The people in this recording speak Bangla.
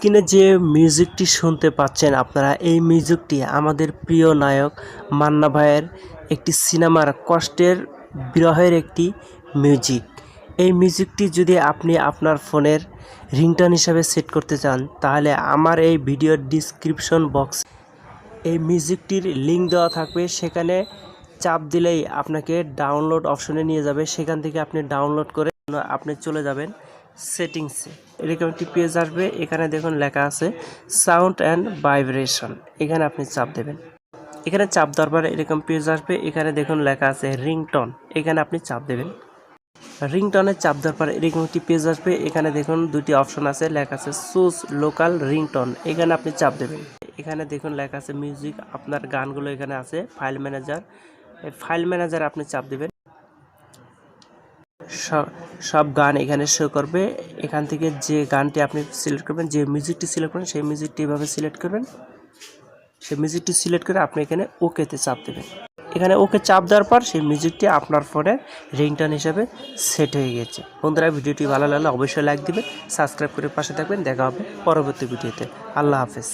স্ক্রিনে যে মিউজিকটি শুনতে পাচ্ছেন আপনারা, এই মিউজিকটি আমাদের প্রিয় নায়ক মান্না ভাইয়ের একটি সিনেমার কষ্টের বিরহের একটি মিউজিক। এই মিউজিকটি যদি আপনি আপনার ফোনের রিংটোন হিসাবে সেট করতে চান, তাহলে আমার এই ভিডিওর ডিসক্রিপশন বক্স এই মিউজিকটির লিঙ্ক দেওয়া থাকবে। সেখানে চাপ দিলেই আপনাকে ডাউনলোড অপশনে নিয়ে যাবে। সেখান থেকে আপনি ডাউনলোড করে আপনি চলে যাবেন সেটিংসে। এরকম একটি পেজ আসবে, এখানে দেখুন লেখা আছে সাউন্ড অ্যান্ড ভাইব্রেশন। এখানে আপনি চাপ দেবেন। এখানে চাপ দেওয়ার পরে এরকম পেজ আসবে, এখানে দেখুন লেখা আছে রিংটোন। এখানে আপনি চাপ দেবেন। রিংটোনে চাপ দেওয়ার পরে এরকম একটি পেজ আসবে, এখানে দেখুন দুটি অপশন আছে, লেখা আছে চুজ লোকাল রিংটোন। এখানে আপনি চাপ দেবেন। এখানে দেখুন লেখা আছে মিউজিক, আপনার গানগুলো এখানে আছে ফাইল ম্যানেজার। এই ফাইল ম্যানেজার আপনি চাপ দেবেন। সব গান এখানে শো করবে। এখান থেকে যে গানটি আপনি সিলেক্ট করবেন, যে মিউজিকটি সিলেক্ট করবেন, সেই মিউজিকটি এভাবে সিলেক্ট করবেন। সেই মিউজিকটি সিলেক্ট করে আপনি এখানে ওকেতে চাপ দেবেন। এখানে ওকে চাপ দেওয়ার পর সেই মিউজিকটি আপনার ফোনে রিংটোন হিসাবে সেট হয়ে গেছে। বন্ধুরা, ভিডিওটি ভালো লাগলে অবশ্যই লাইক দিবেন, সাবস্ক্রাইব করে পাশে থাকবেন। দেখা হবে পরবর্তী ভিডিওতে। আল্লাহ হাফেজ।